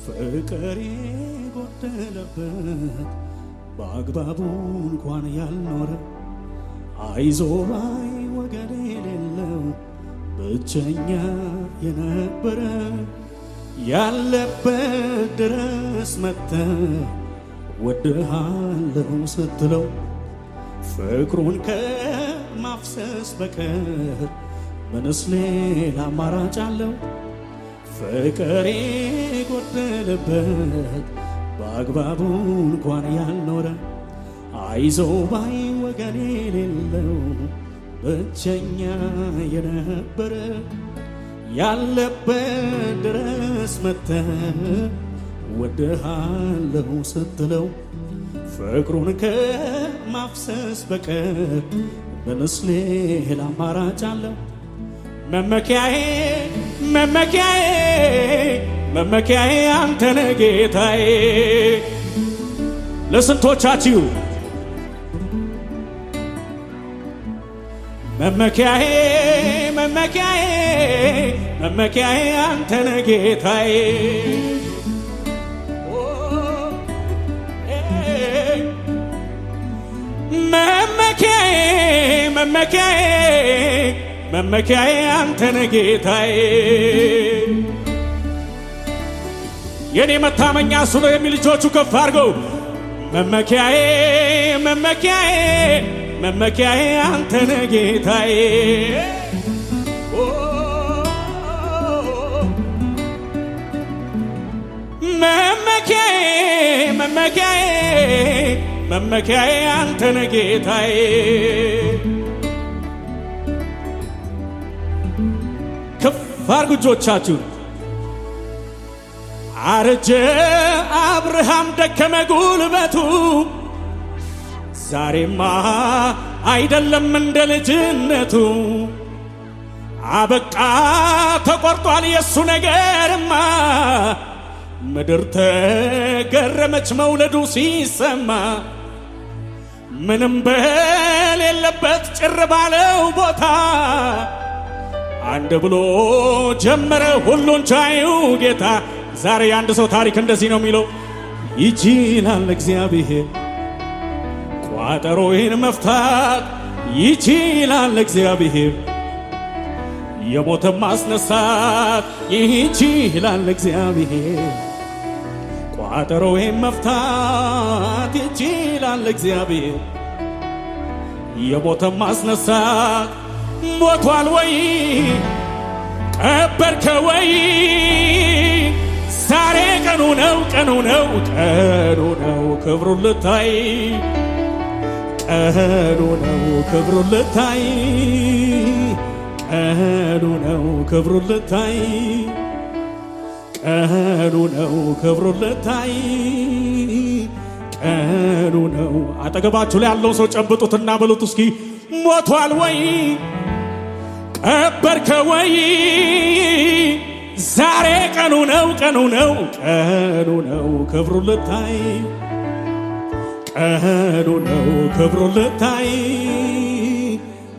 ፍቅሬ ጎደለበት በአግባቡ እንኳን ያልኖረ አይዞ ባይ ወገን የሌለው ብቸኛ የነበረ ያለበት ድረስ መጥተ ወድሃለው ስትለው ፍቅሩን ከማፍሰስ በቀር ምንስ ሌላ አማራጭ አለው? ፍቅሬ ጎደለበት በአግባቡ እንኳን ያልኖረ አይዞ ባይ ወገን የሌለው ብቸኛ የነበረ ያለበት ድረስ መጥተ ወድሃለው ስትለው ፍቅሩን ከማፍሰስ በቀር ምንስ ሌላ አማራጭ አለው? መመኪያዬ መመኪያዬ መመኪያዬ አንተነ ጌታዬ። ለስንቶቻችሁ መመኪያዬ መመኪያዬ መመኪያዬ አንተነ ጌታዬ። መመኪያዬ መመኪያዬ መመኪያዬ አንተነ ጌታዬ። የኔ መታመኛ እሱ ነው የሚል ልጆቹ ከፍ አድርገው መመኪያዬ መመኪያዬ መመኪያዬ አንተነ ጌታዬ። መመኪያዬ መመኪያዬ መመኪያዬ አንተነ ጌታዬ። ከፍ አድርጉ እጆቻችሁ። አረጀ አብርሃም ደከመ ጉልበቱ፣ ዛሬማ አይደለም እንደ ልጅነቱ። አበቃ ተቆርጧል የሱ ነገርማ፣ ምድር ተገረመች መውለዱ ሲሰማ። ምንም በሌለበት ጭር ባለው ቦታ አንድ ብሎ ጀመረ ሁሉን ቻዩ ጌታ። ዛሬ የአንድ ሰው ታሪክ እንደዚህ ነው የሚለው፣ ይችላል እግዚአብሔር ቋጠሮዬን መፍታት፣ ይችላል እግዚአብሔር የሞተን ማስነሳት፣ ይችላል እግዚአብሔር ቋጠሮዬን መፍታት፣ ይችላል እግዚአብሔር የሞተን ማስነሳት። ሞቷል ወይ ቀበርከ ወይ? ዛሬ ቀኑ ነው ቀኑ ነው ቀኑ ነው ክብሩን ልታይ፣ ቀኑ ነው ክብሩን ልታይ፣ ቀኑ ነው ክብሩን ልታይ፣ ቀኑ ነው ክብሩን ልታይ፣ ቀኑ ነው። አጠገባችሁ ላይ ያለው ሰው ጨብጡትና በሉት እስኪ ሞቷል ወይ ቀበርከ ወይ? ዛሬ ቀኑ ነው ቀኑ ነው ቀኑ ነው ክብሩን ልታይ፣ ቀኑ ነው ክብሩን ልታይ፣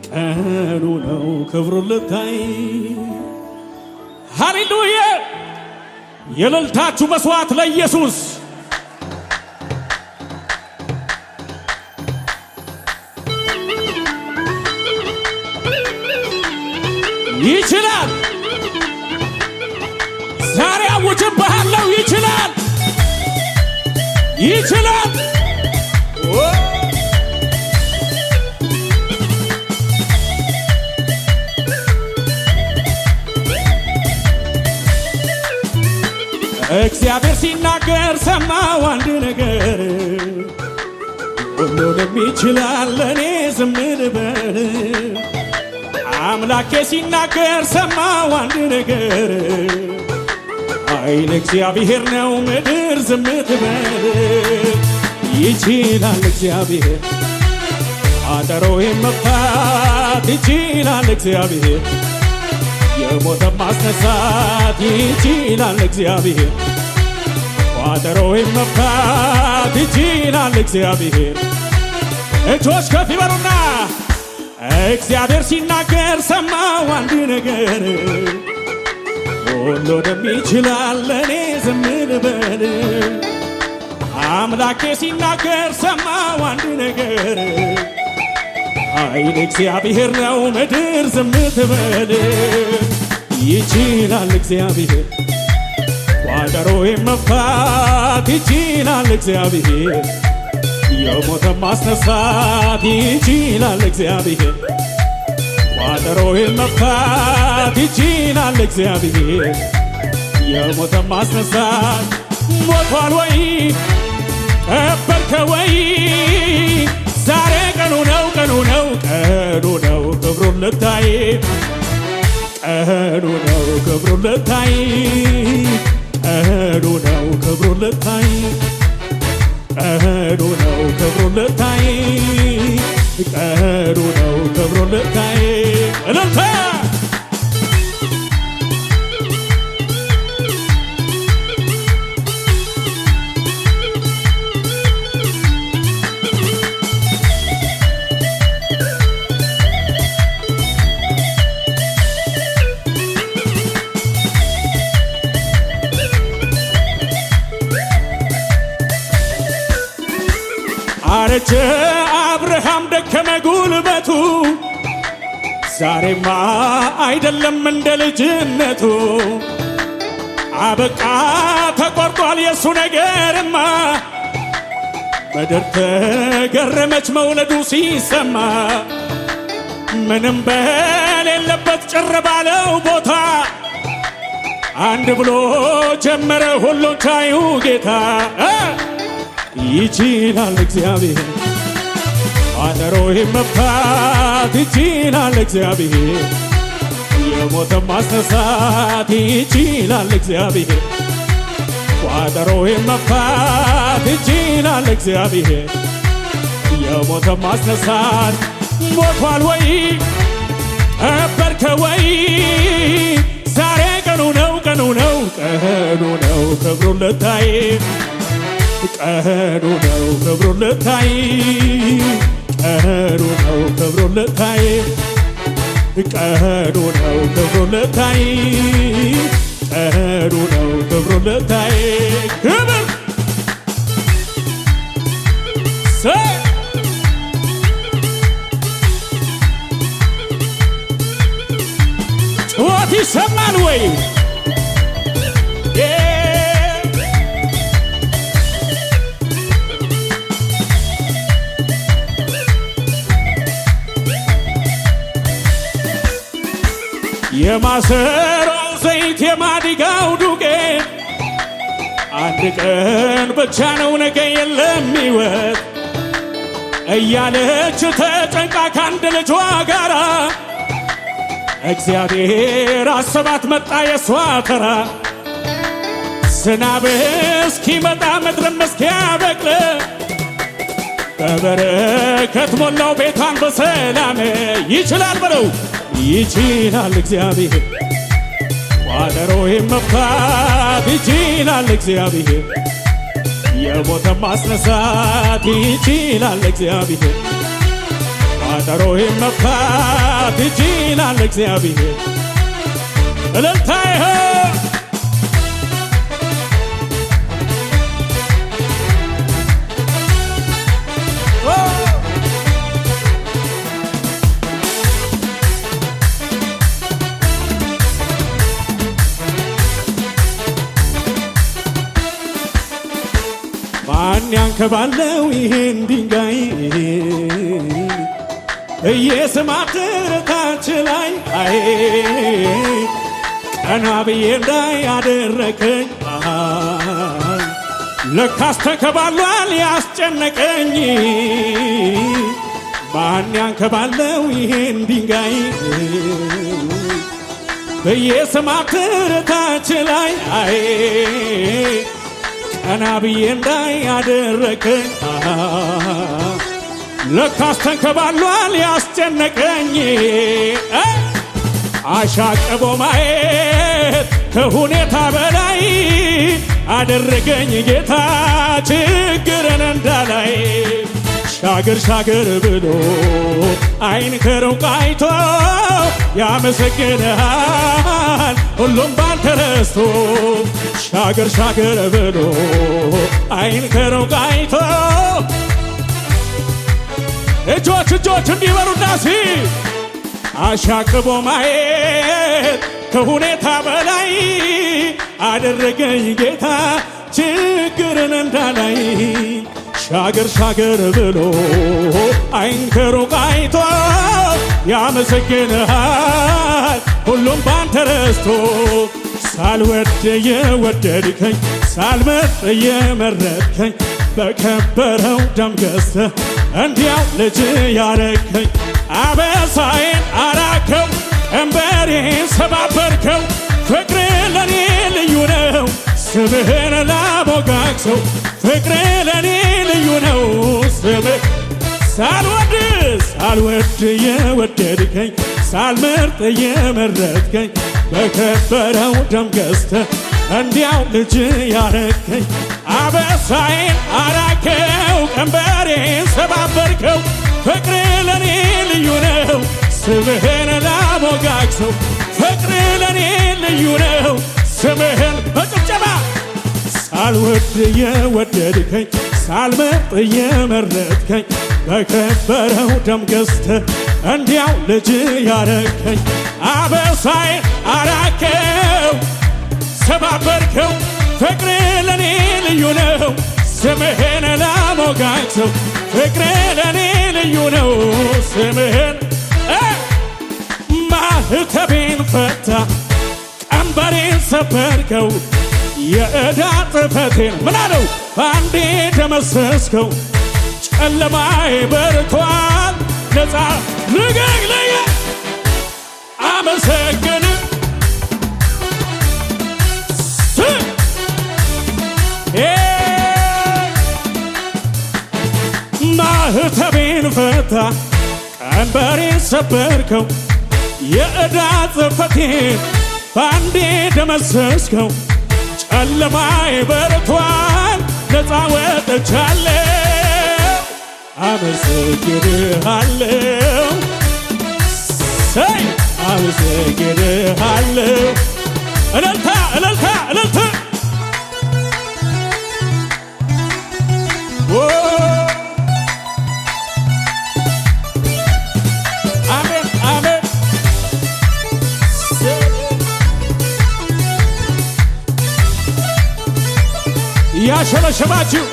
ቀኑ ነው ክብሩን ልታይ። ሃሌሉያ! የእልልታችሁ መስዋዕት ለኢየሱስ። ይችላል። ዛሬ አውጅብሃለሁ። ይችላል፣ ይችላል። እግዚአብሔር ሲናገር ሰማው አንድ ነገር፣ ሁሉንም ይችላል ለኔ ዝም ልበል። አምላኬ ሲናገር ሰማው አንድ ነገር፣ ኃይል እግዚአብሔር ነው ምድር ዝም ትበል። ይችላል እግዚአብሔር ቋጠሮዬን መፍታት፣ ይችላል እግዚአብሔር የሞተን ማስነሳት፣ ይችላል እግዚአብሔር ቋጠሮዬን መፍታት፣ ይችላል እግዚአብሔር። እጆች ከፍ ይበሉና እግዚአብሔር ሲናገር ሰማው አንድ ነገር፣ ሁሉንም ይችላል ለኔ ዝም ልበል አምላኬ ሲናገር ሰማው አንድ ነገር ኃይል እግዚአብሔር ነው ምድር ዝም ትበል ይችላል እግዚአብሔር ቋጠሮዬን መፍታት ይችላል እግዚአብሔር የሞተን ማስነሳት ይችላል እግዚአብሔር ቋጠሮዬን መፍታት ይችላል እግዚአብሔር የሞተን ማስነሳት ሞቷል ወይ ቀበርከ ወይ ዛሬ ቀኑ ነው ቀኑ ነው ቀኑ ነው ክብሩን ልታይ ቀኑ ነው ክብሩን ልታይ ቀኑ ነው ክብሩን ልታይ ቀኑ ነው ክብሩን ልታይ ቀኑ ነው ክብሩን ልታይ እልልታ አረጀ አብርሃም ደከመ ጉልበቱ ዛሬማ አይደለም እንደ ልጅነቱ አበቃ ተቆርጧል የሱ ነገርማ ምድር ተገረመች መውለዱ ሲሰማ ምንም በሌለበት ጭር ባለው ቦታ አንድ ብሎ ጀመረ ሁሉን ቻዩ ጌታ ይችላል እግዚአብሔር ቋጠሮዬን መፍታት ይችላል እግዚአብሔር የሞተን ማስነሳት ይችላል እግዚአብሔር ቋጠሮዬን መፍታት ይችላል እግዚአብሔር የሞተን ማስነሳት ሞቷል ወይ ቀበርከ ወይ ዛሬ ቀኑ ነው ቀኑ ነው ቀኑ ነው ክብሩን ልታይ ቀኑ ነው ክብሩን ልታይ ቀኑ ነው ክብሩን ልታይ ቀኑ ነው ክብሩን ልታይ ቀኑ ነው ክብሩን ልታይ ክብር ጩኸት ይሰማል ወይ የማሰሮው ዘይት የማዲጋው ዱቄት አንድ ቀን ብቻ ነው ነገ የለም ሕይወት እያለች ተጨንቃ ከአንድ ልጇ ጋራ እግዚአብሔር አሰባት መጣ የሷ ተራ ዝናብ እስኪመጣ ምድርም እስኪያበቅል በበረከት ሞላው ቤቷን በሰላም ይችላል በለው ይችላል እግዚአብሔር ቋጠሮዬን መፍታት ይችላል እግዚአብሔር የሞተን ማስነሳት ይችላል እግዚአብሔር ቋጠሮዬን መፍታት ይችላል እግዚአብሔር እልልታ ማን ያንከባለው ይሄን ድንጋይ እየስማትር ታች ላይ አይ ቀና ብዬ እንዳይ ያደረከኝ ለካስ ተከባሏል ያስጨነቀኝ ማን ያንከባለው ይሄን ድንጋይ እየስማትር ታች ላይ አይ ቀና ብዬ እንዳይ ያደረከኝ ለካስ ተንከባሏል ያስጨነቀኝ አሻቅቦ ማየት ከሁኔታ በላይ አደረገኝ ጌታ ችግርን እንዳላይ ሻገር ሻገር ብሎ አይን ከሩቅ አይቶ ያመሰግንሃል ሁሉም ባንተ ረስቶ ሻገር ሻገር ብሎ አይን ከሩቅ አይቶ እጆች እንዲበሩና ሲ አሻቅቦ ማየት ከሁኔታ በላይ አደረገኝ ጌታ ችግርን እንዳላይ ሻገር ሻገር ብሎ አይን ከሩቅ አይቶ ያመሰግንሃል ሁሉም ባንተ ረስቶ ሳልወድ የወደድከኝ ሳልመርጥ የመረጥከኝ በከበረው ደም ገዝተህ እንዲያው ልጅ ያረከኝ አበሳዬን አራከው ቀንበሬን ሰባበርከው ፍቅር ለኔ ልዩ ነው ስምህን ላሞጋግሰው ፍቅር ለኔ ልዩ ነው ስምህ ሳልወድ የወደድከኝ ሳልመርጥ የመረጥከኝ በከበረው ደም ገዝተህ እንዲያው ልጅ ያረከኝ አበሳዬን አራከው ቀንበሬን ሰባበርከው ፍቅር ለኔ ልዩ ነው ስምህን ላሞጋግሰው ፍቅር ለኔ ልዩ ነው ስምህን በጭብጨባ ሳልወድ የወደድከኝ ሳልመርጥ የመረጥከኝ በከበረው ደም ገዝተህ እንዲያው ልጅ ያረከኝ አበሳዬን አራከው ሰባበርከው ፍቅር ለኔ ልዩ ነው ስምህን ላሞጋግሰው ፍቅር ለኔ ልዩ ነው ስምህን ማህተቤን ፈታ ቀንበሬን ሰበርከው የዕዳ ጽሕፈቴን ምናለው ባንዴ ደመሰስከው ጨለማዬ በርቷል ነፃ ልገግለየ አመሰግን ማህተቤን ፈታ ቀንበሬን ሰበርከው የዕዳ ጽሕፈቴን ባንዴ ደመሰስከው ጨለማዬ በርቷል ነፃ ወጥቻለሁ አመሰግንሃለሁ ሰይ አመሰግንሃለሁ እልልታ አሜን ያሸበሸባችሁ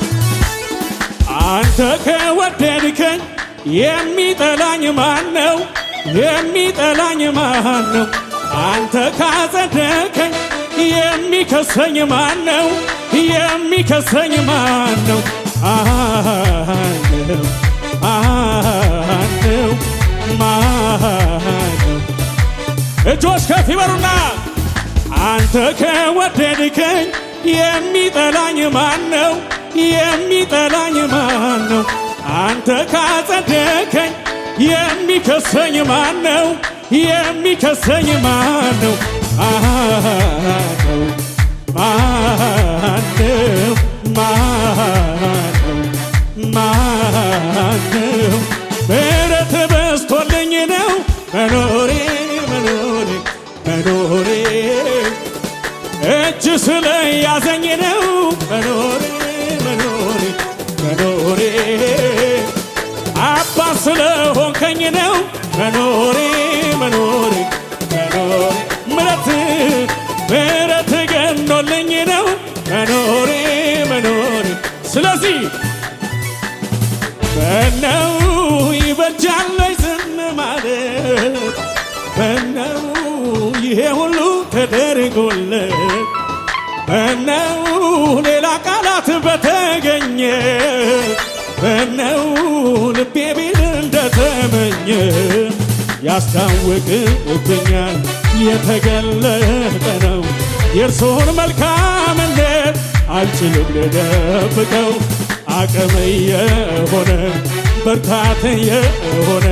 አንተ ከወደድከኝ የሚጠላኝ ማን ነው? የሚጠላኝ ማን ነው? አንተ ካጸደከኝ የሚከሰኝ ማን ነው? የሚከሰኝ ማን ነው? ማነው? እጆች ከፍ ይበሩና አንተ ከወደድከኝ የሚጠላኝ ማን ነው? የሚጠላኝ ማን ነው? አንተ ካጸደከኝ የሚከሰኝ ማን ነው? የሚከሰኝ ማን ነው? ማነው? ምሕረት በዝቶልኝ ነው መኖሬ እጅ ስለያዘኝ ነው መኖሬ አባት ስለሆንከኝ ነው መኖሬ ምሕረት ገኖልኝ ነው መኖሬ ስለዚህ በነው ይበጃል ዝም ማለት በነው ይሄ ሁሉ ተደርጎለት በነው ሌላ ቃላት በተገኘ በነው ልቤ ቢል እንደተመኘ ያስታውቅብኛል የተገለጠ ነው የእርሱን መልካምነት አልችልም ልደብቀው አቅም የሆነ ብርታት የሆነ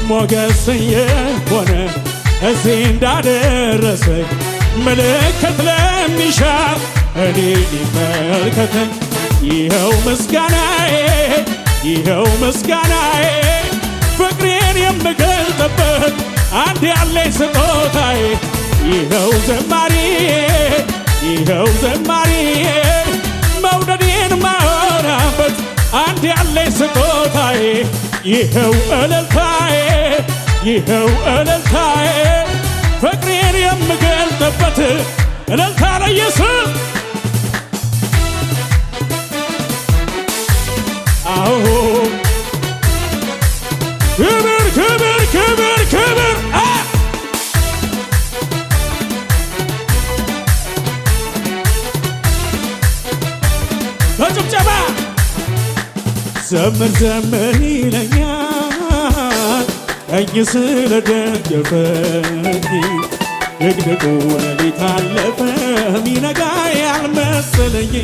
ሞገስ የሆነ እዚህ እንዳደረሰኝ ምልክት ለሚሻ እኔ ሊመልከተኝ ይኸው ምስጋናዬ ይኸው ምስጋናዬ ፍቅሬን የምገልጥበት አንድ ያለኝ ስጦታዬ ይኸው ዘማሪ ይኸው ዘማሪ መውደዴን ማወራበት አንድ ያለኝ ስጦታዬ ይኸው እልልታዬ ይኸው እልልታዬ ፍቅሬን የምገልጥበት እልልታ ለኢየሱስ አዎ ክብር ክብር ክብር ክብር በጭብጨባ ዘምር ዘምር ይለኛል ቀኝ ስለደገፈኝ ድቅድቁ ሌሊት አለፈ ሚነጋ ያልመሰለኝ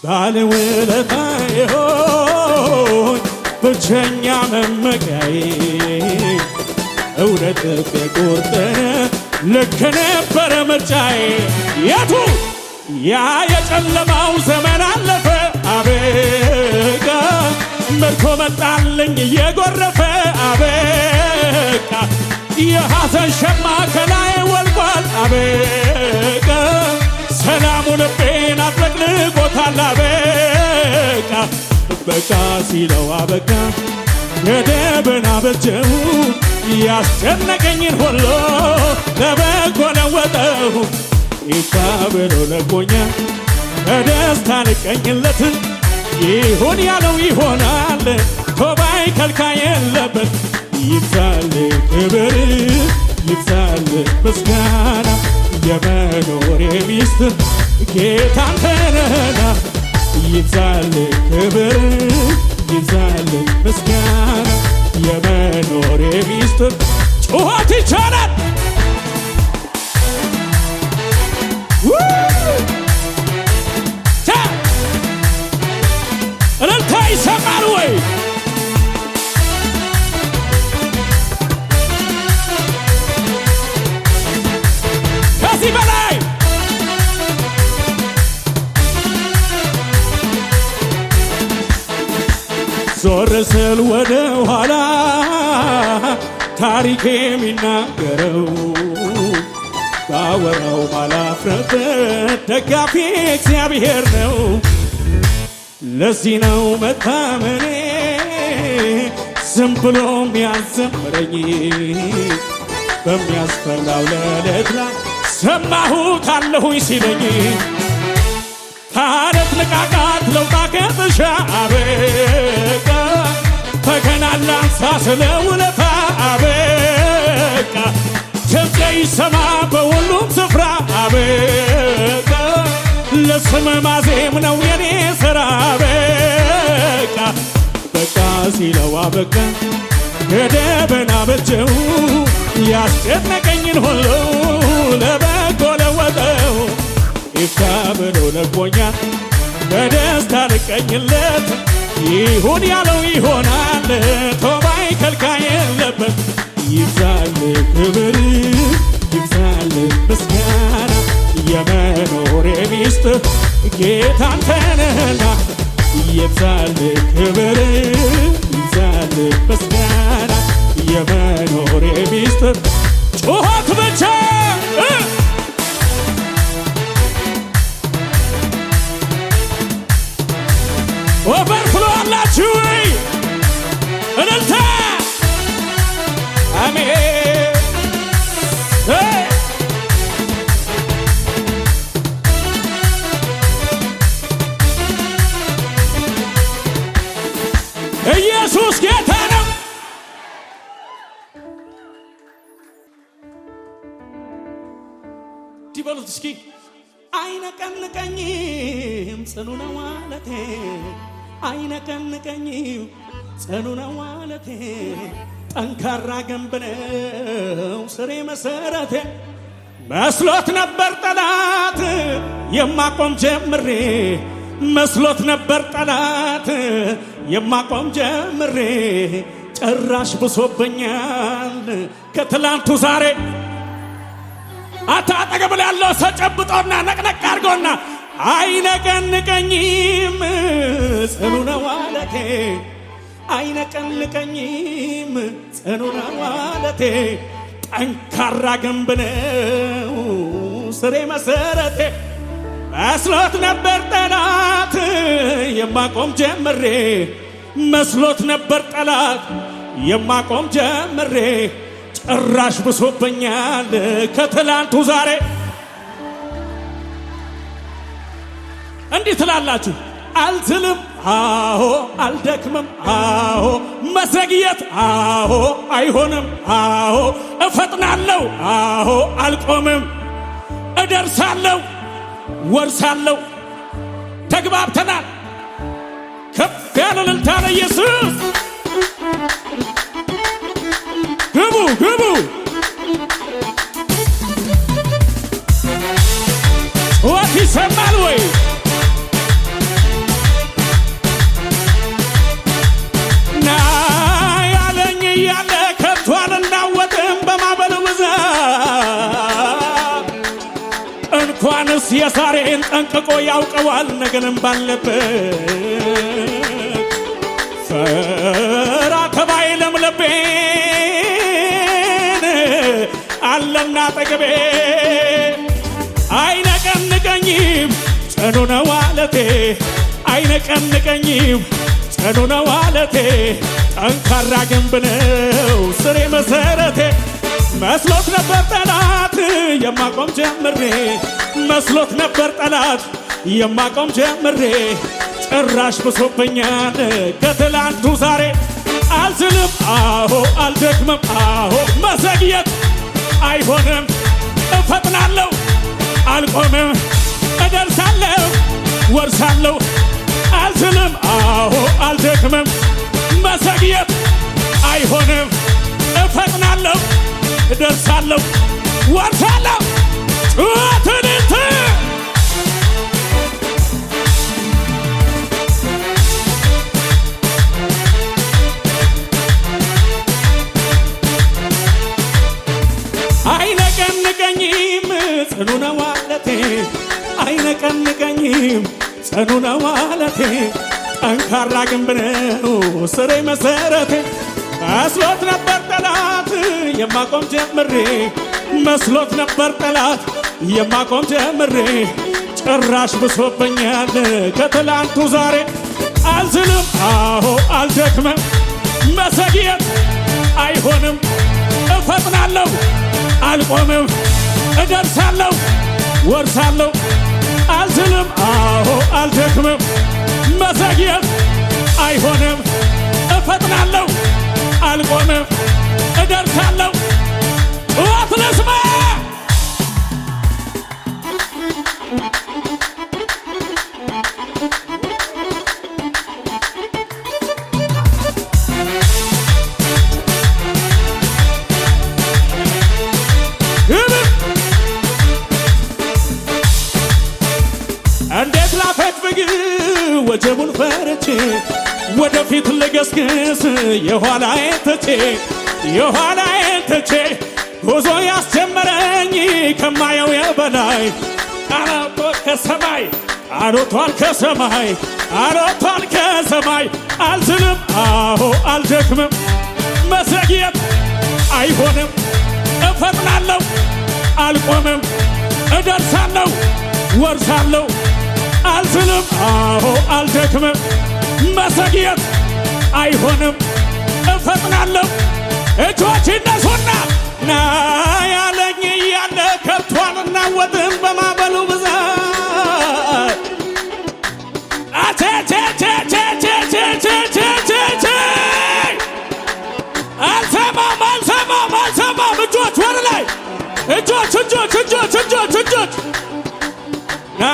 ባለውለታዬ ሆይ ብቸኛ መመኪያዬ እውነት የቆጠረ ልክ ነበረ ምርጫዬ የቱ ያ የጨለማው ዘመን አለፈ አበቃ መርኮ መጣልኝ እየጎረፈ አበቃ የሐዘን ሸማ ከላይ ወልቋል አበቃ ሰላሙ ልቤን አጥለቅልቆታል አበቃ በቃ ሲለው አበቃ ገደብን አበጀሁ ያስጨነቀኝን ሁሉ ለበጎ ለወጠሁ ይካ ብሎ ለቆኛል በደስታ ልቀኝለት ይሁን ያለው ይሆናል ቶባይ ከልካይ የለበት ይብዛል ክብር ይብዛል ምስጋና የመኖሬ ሚስጥር ጌታ አንተ ነህና ይብዛል ክብር ይብዛል ምስጋና የመኖሬ ሚስጥር ጩኸት ይቻላል እልልታ ይሰማል ወይ ከዚህ በላይ ዞር ስል ወደ ኋላ ታሪኬ የሚናገረው ባወራው ባላፍርበት ደጋፊ እግዚአብሔር ነው። ለዚህ ነው መታመኔ ዝም ብሎ የሚያዘምረኝ በሚያስፈራው ሌሊት ላይ ሰማሁት አለሁኝ ሲለኝ ከአለት ንቃቃት ለውጣ ከጥሻ አበቃ በገና ላንሳ ስለ ውለታ አበቃ ድምፄ ይሰማ በሁሉም ስፍራ አበቃ ለስም ማዜም ነው የኔ ሥራ አበቃ በቃ ሲለው አበቃ ገደብን አበጀው ያስጨነቀኝን ሁሉ ለበጎ ለወጠው ይካ ብሎ ለቆኛል በደስታ ልቀኝለት ይሁን ያለው ይሆናል ቶባይ ከልካይ የለበት ይብዛል ክብር ይብዛል ምስጋና የመኖሬ ሚስጥር ጌታ አንተ ነህና ይብዛል ክብር ይብዛል ምስጋና የመኖሬ ሚስጥር ጩኸት ብቻ ኦቨርፍሎ አላችሁ ወይ እልልታ አሜን ኢየሱስ ጌታ ነው። ዲበሉት እስኪ አይነቀንቀኝም ጽኑ ነው ማለቴ አይነቀንቀኝም ጽኑ ነው ማለቴ ጠንካራ ግንብ ነው ስሬ መሰረቴ መስሎት ነበር ጠላት የማቆም ጀምሬ መስሎት ነበር ጠላት የማቆም ጀምሬ ጭራሽ ብሶብኛል ከትላንቱ ዛሬ አታጠገብ ያለው ሰው ጨብጦና ነቅነቅ አድርጎና አይነቀንቀኝም ጽኑ ነው አለቴ አይነቀንቀኝም ጽኑ ነው አለቴ ጠንካራ ግንብ ነው ስሬ መሰረቴ መስሎት ነበር ጠላት የማቆም ጀምሬ መስሎት ነበር ጠላት የማቆም ጀምሬ ጭራሽ ብሶብኛል ከትላንቱ ዛሬ እንዲህ ትላላችሁ አልዝልም አዎ አልደክምም አዎ መዘግየት አዎ አይሆንም አዎ እፈጥናለሁ አዎ አልቆምም እደርሳለሁ ወርሳለሁ ተግባብተናል ከፍ ያለ እልልታ ለኢየሱስ ግቡ ግቡ ወት ይሰማል ወይ እንኳንስ የዛሬን ጠንቅቆ ያውቀዋል ነገንም ባለበት ፈራ ተባይ ለምለቤን አለና ጠገቤ አይነቀንቀኝም ጽኑ ነው አለቴ አይነቀንቀኝም ጽኑ ነው አለቴ ጠንካራ ግንብ ነው ስሬ መሰረቴ መስሎት ነበር ጠላት የማቆም ጀምሬ መስሎት ነበር ጠላት የማቆም ጀምሬ ጭራሽ ብሶብኛል ከትላንቱ ዛሬ አልዝልም አዎ አልደክምም አዎ መዘግየት አይሆንም እፈጥናለሁ አልቆምም እደርሳለሁ ወርሳለሁ አልዝልም አዎ አልደክምም መዘግየት አይሆንም እፈጥናለሁ እደርሳለሁ ወርሳለሁ ጩኸትንት አይነቀንቀኝም ጽኑ ነው አለቴ አይነቀንቀኝም ጽኑ ነው አለቴ ጠንካራ ግንብ ነው ስሬ መሰረቴ መስሎት ነበር ጠላት የማቆም ጀምሬ መስሎት ነበር ጠላት የማቆም ጀምሬ ጭራሽ ብሶብኛል ከትላንቱ ዛሬ አልዝልም አዎ አልደክምም መዘግየት አይሆንም እፈጥናለሁ አልቆምም እደርሳለሁ ወርሳለሁ አልዝልም አዎ አልደክምም መዘግየት አይሆንም እፈጥናለሁ አልቆምም እደርሳለሁ ወትለስማ እንዴት ላፈግፍግ ወጀቡን ፈርቼ ወደፊት ልገስግስ የኋላዬን ትቼ ጉዞ ያስጀመረኝ ከማየው የበላይ ቃሎቷል ከሰማይ ቃሎቷል ከሰማይ አልዝልም አዎ አልደክምም መዘግየት አይሆንም እፈጥናለሁ አልቆምም እደርሳለሁ ወርሳለሁ አልዝልም አዎ አልደክምም መዘግየት አይሆንም እፈጥናለሁ እጆች እነሱና ና ያለኝ እያለ ከብቷን እናወጥም በማበሉ ብዛት አልሰማም እጆች ወደ ላይ እጆች ና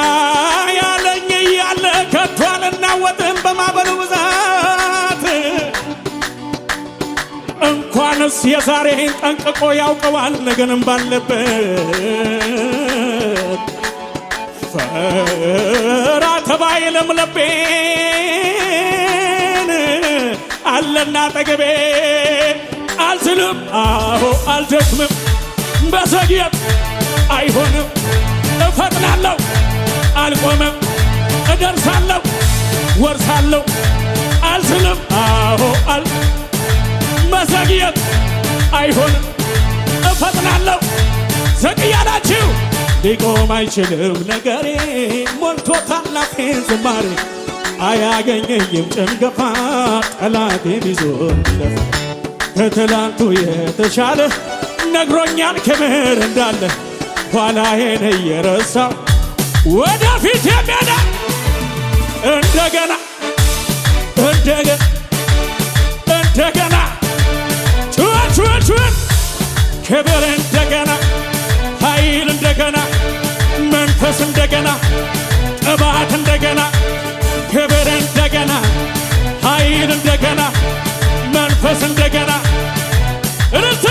ያለኝ እያለ ከብቷን እናወጥም በማበሉ ብዛት እንኳንስ የዛሬን ጠንቅቆ ያውቀዋል ነገንም ባለበት ፈራ ተባይ ለምለቤን አለና ጠገቤ አልዝልም አዎ አልደክምም መዘግየት አይሆንም እፈጥናለሁ አልቆመም እደርሳለሁ ወርሳለሁ አልዝልም አዎ መዘግየት አይሆንም እፈጥናለሁ ዘግያላችሁ ሊቆም አይችልም ነገሬ ሞልቶታል አፌን ዝማሬ አያገኘኝም ጭንገፋ ጠላቴ ቢዞር ቢለፋ ከትላንቱ የተሻለ ነግሮኛል ክብር እንዳለ ኋላዬን እየረሳው ወደፊት የሚሄዳ እንደገና ጩኸት ክብር እንደገና ኃይል እንደገና መንፈስ እንደገና ቅባት እንደገና ክብር እንደገና ኃይል እንደገና መንፈስ እንደገና እርት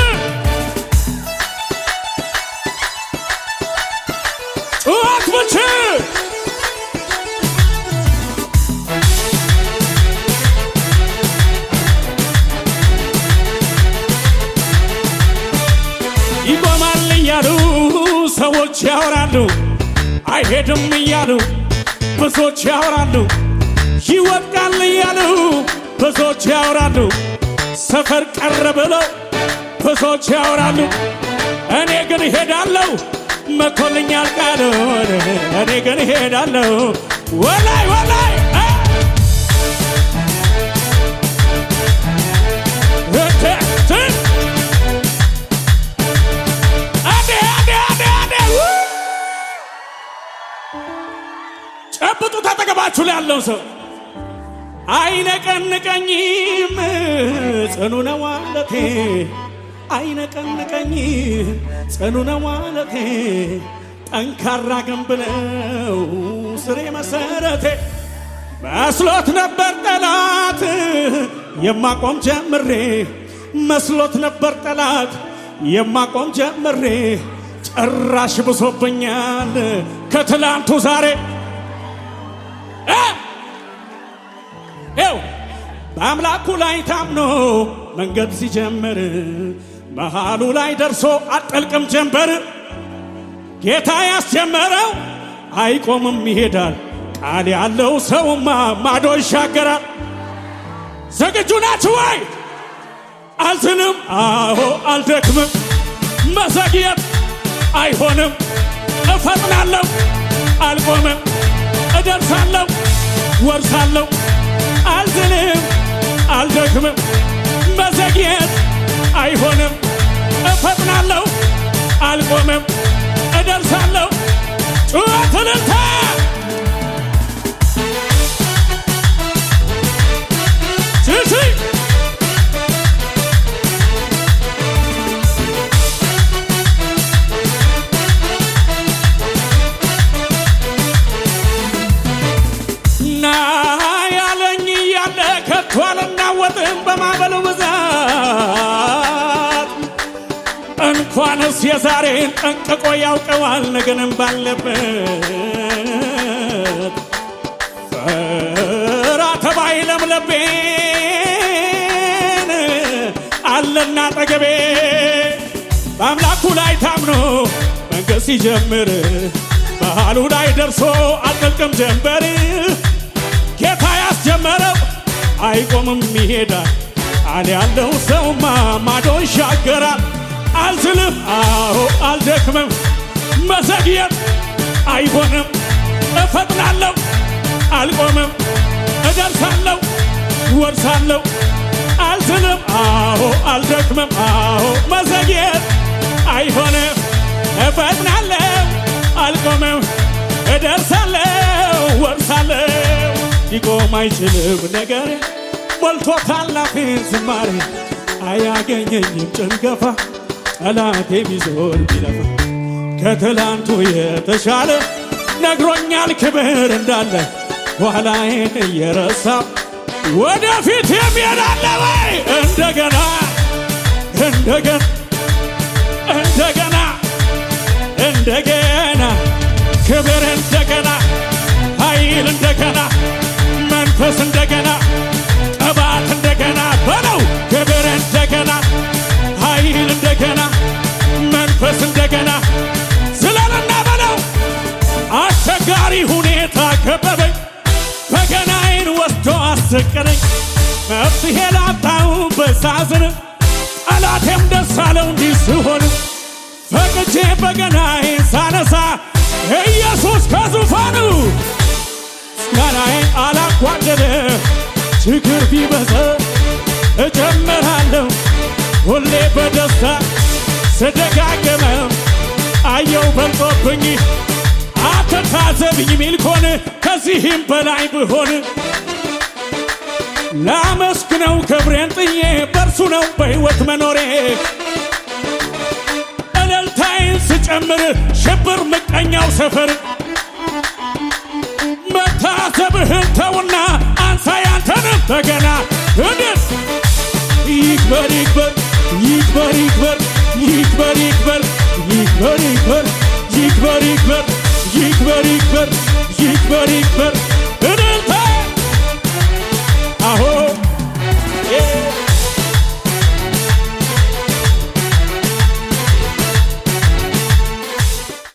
ጩኸት ብቻ ይቆማል እያሉ ሰዎች ያወራሉ አይሄድም እያሉ ብዙዎች ያወራሉ ይወድቃል እያሉ ብዙዎች ያወራሉ ሰፈር ቀረ ብለው ብዙዎች ያወራሉ እኔ ግን እሄዳለሁ መቶልኛል ቃሉ እኔ ግን እሄዳለሁ ወላይ ጨብጡ ተጠገባችሁ ላይ ያለው ሰው አይነቀንቀኝም ጽኑ ነው ማለቴ አይነቀንቀኝም ጽኑ ነው ማለቴ ጠንካራ ግንብ ነው ስሬ መሰረቴ መስሎት ነበር ጠላት የማቆም ጀምሬ መስሎት ነበር ጠላት የማቆም ጀምሬ ጭራሽ ብሶብኛል ከትላንቱ ዛሬ በአምላኩ ላይ ታምኖ መንገድ ሲጀምር መሃሉ ላይ ደርሶ አጠልቅም ጀንበር ጌታ ያስጀመረው አይቆምም ይሄዳል ቃል ያለው ሰውማ ማዶ ይሻገራል ዝግጁ ናችሁ ወይ አልዝልም አዎ አልደክምም መዘግየት አይሆንም እፈጥናለሁ አልቆምም እደርሳለሁ ወርሳለሁ አልዝልም አልደክምም መዘግየት አይሆንም እፈጥናለሁ አልቆምም እደርሳለሁ ጩኸት እልልታ አልናወጥም በማዕበሉ ብዛት እንኳንስ የዛሬን ጠንቅቆ ያውቀዋል ነገንም ባለበት ፈራ ተባይ ለምለቤን አለና ጠገቤ በአምላኩ ላይ ታምኖ መንገድ ሲጀምር መሃሉ ላይ ደርሶ አጠልቅም ጀንበር ጌታ ያስጀመረው አይቆምም ይሄዳል ቃል ያለው ሰውማ ማዶ ይሻገራል አልዝልም አዎ አልደክምም መዘግየት አይሆንም እፈጥናለሁ አልቆምም እደርሳለሁ ወርሳለሁ አልዝልም አዎ አልደክምም አዎ መዘግየት አይሆንም እፈጥናለሁ አልቆምም እደርሳለሁ ወርሳለሁ ሊቆም አይችልም ነገሬ ሞልቶታል አፌን ዝማሬ አያገኘኝም ጭንገፋ ጠላቴ ቢዞር ቢለፋ ከትላንቱ የተሻለ ነግሮኛል ክብር እንዳለ ኋላዬን እየረሳው ወደፊት የሚሄዳለ ወይ እንደገና ክብር እንደገና ኃይል እንደገና መንፈስ እንደገና ቅባት እንደገና በለው ክብር እንደገና ኃይል እንደገና መንፈስ እንደገና ስለልና በለው አስቸጋሪ ሁኔታ ከበበኝ በገናዬን ወስዶ አሰቀለኝ መፍትሄ ላጣሁበት ሳዝን ጠላቴም ደስ አለው እንዲህ ስሆን ፈቅጄ በገናዬን ሳነሳ ኢየሱስ ከዙፋኑ ምስጋናዬን አላጓደለ ችግር ቢበዛ እጀምራለሁ ሁሌ በደስታ ስደጋገመው አየው በልጦብኝ አትታዘብኝ ሚል ከሆነ ከዚህም በላይ ብሆን ላመስግነው ክብሬን ጥዬ በርሱ ነው በሕይወት መኖሬ እልልታዬን ስጨምር ሽብር ምቀኛው ሰፈር መታዘብህን ተውና አንሳ ያንተንም በገና እንስ ይክበር ይክበር ይክበር ይክበር ይክበር ይክበር ይክበር ይክበር ይክበር ይክበር ይክበር ይክበር ይክበር